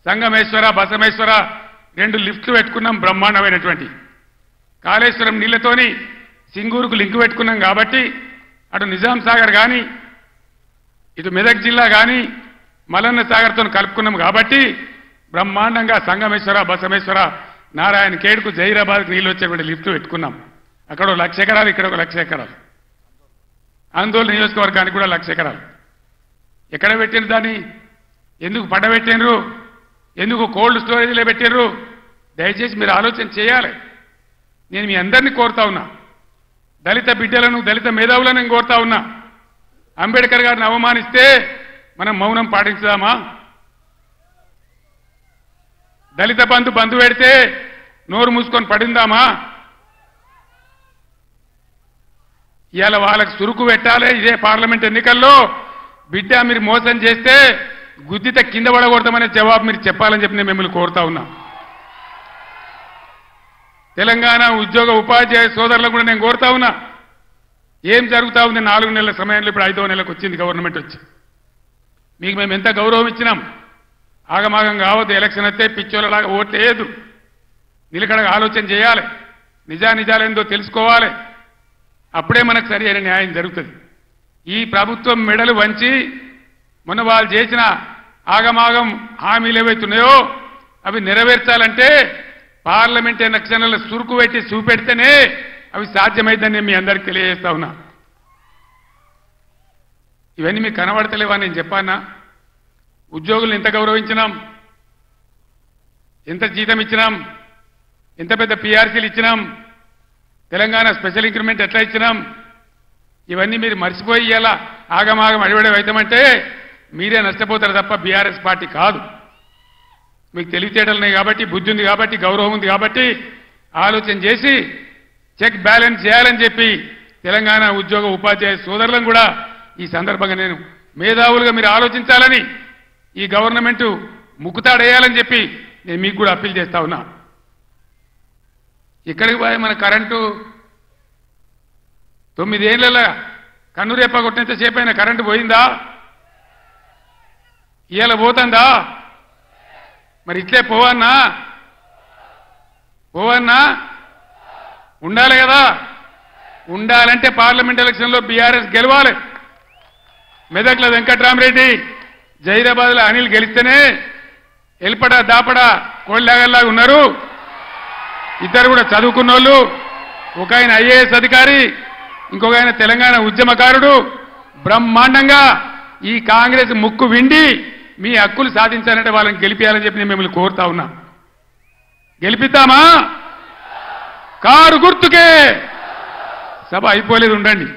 సంగమేశ్వర బసమేశ్వర 2 లిఫ్ట్లు పెట్టుకున్నాం బ్రహ్మాండమైనటువంటి కాళేశ్వరం నీళ్లతోని సింగూరుకు లింక్ పెట్టుకున్నాం కాబట్టి అటు నిజాం సాగర్ కానీ ఇటు మెదక్ జిల్లా కానీ మలన్న సాగర్తో కలుపుకున్నాం కాబట్టి బ్రహ్మాండంగా సంగమేశ్వర బసమేశ్వర నారాయణ ఖేడ్కు జైరాబాద్కు నీళ్ళు వచ్చేటువంటి లిఫ్ట్లు పెట్టుకున్నాం అక్కడ 1,00,000 ఎకరాలు ఇక్కడ 1,00,000 ఎకరాలు ఆందోళన నియోజకవర్గానికి కూడా 1,00,000 ఎకరాలు ఎక్కడ పెట్టిన దాన్ని ఎందుకు పడబెట్టినరు ఎందుకు కోల్డ్ స్టోరేజ్లో పెట్టినరు దయచేసి మీరు ఆలోచన చేయాలి నేను మీ అందరినీ కోరుతా ఉన్నా దళిత బిడ్డలను దళిత మేధావులను నేను కోరుతా ఉన్నా అంబేద్కర్ గారిని అవమానిస్తే మనం మౌనం పాటించుదామా దళిత బంధు పెడితే నోరు మూసుకొని పడిందామా ఇవాళ వాళ్ళకి సురుకు పెట్టాలి ఇదే పార్లమెంట్ ఎన్నికల్లో బిడ్డ మీరు మోసం చేస్తే గుద్దిత కింద పడకూడదామనే జవాబు మీరు చెప్పాలని చెప్పి నేను మిమ్మల్ని కోరుతా ఉన్నా తెలంగాణ ఉద్యోగ ఉపాధ్యాయ సోదరులకు కూడా నేను కోరుతా ఉన్నా ఏం జరుగుతా ఉంది 4 నెలల సమయంలో ఇప్పుడు 5వ నెలకు వచ్చింది గవర్నమెంట్ వచ్చి మీకు మేము ఎంత గౌరవం ఇచ్చినాం ఆగమాగం కావద్దు ఎలక్షన్ వస్తే పిచ్చోళ్ళలాగా ఓట్లేదు నిలకడగా ఆలోచన చేయాలి నిజానిజాలేందో తెలుసుకోవాలి అప్పుడే మనకు సరి అయిన న్యాయం జరుగుతుంది ఈ ప్రభుత్వం మెడలు వంచి మొన్న వాళ్ళు చేసిన ఆగమాగం హామీలు ఏవైతున్నాయో అవి నెరవేర్చాలంటే పార్లమెంట్ ఎలక్షన్లలో సురుకు పెట్టి చూపెడితేనే అవి సాధ్యమైందని మీ అందరికీ తెలియజేస్తా ఉన్నా ఇవన్నీ మీకు కనబడతలేవా నేను చెప్పానా ఉద్యోగులను ఎంత గౌరవించినాం ఎంత జీతం ఇచ్చినాం ఎంత పెద్ద పీఆర్సీలు ఇచ్చినాం తెలంగాణ స్పెషల్ ఇంక్రిమెంట్ ఎట్లా ఇచ్చినాం ఇవన్నీ మీరు మర్చిపోయి ఇలా ఆగమాగం అడివడే అవుతామంటే మీరే నష్టపోతారు తప్ప బీఆర్ఎస్ పార్టీ కాదు మీకు తెలివితేటలున్నాయి కాబట్టి బుద్ధి ఉంది కాబట్టి గౌరవం ఉంది కాబట్టి ఆలోచన చేసి చెక్ బ్యాలెన్స్ చేయాలని చెప్పి తెలంగాణ ఉద్యోగ ఉపాధ్యాయ సోదరులను కూడా ఈ సందర్భంగా నేను మేధావులుగా మీరు ఆలోచించాలని ఈ గవర్నమెంట్ ముక్కుతాడేయాలని చెప్పి నేను మీకు కూడా అప్పీల్ చేస్తా ఉన్నా ఇక్కడికి పోయి మన కరెంటు 9 ఏళ్ళ కన్నురేప కొట్టినంత సేపు అయినా కరెంటు పోయిందా ఇవాళ పోతుందా మరి ఇట్లే పోవన్నా ఉండాలి కదా ఉండాలంటే పార్లమెంట్ ఎలక్షన్లో బీఆర్ఎస్ గెలవాలి మెదక్ల వెంకట్రామరెడ్డి జైరాబాద్లో అనిల్ గెలిస్తేనే ఎల్పడా దాపడా కోళ్ళలాగా ఉన్నారు ఇద్దరు కూడా చదువుకున్న వాళ్ళు ఒక ఆయన ఐఏఎస్ అధికారి ఇంకొక ఆయన తెలంగాణ ఉద్యమకారుడు బ్రహ్మాండంగా ఈ కాంగ్రెస్ ముక్కు విండి మీ హక్కులు సాధించాలంటే వాళ్ళని గెలిపించాలని చెప్పి నేను మిమ్మల్ని కోరుతా ఉన్నా గెలిపిద్దామా కారు గుర్తుకే సభ అయిపోలేదు ఉండండి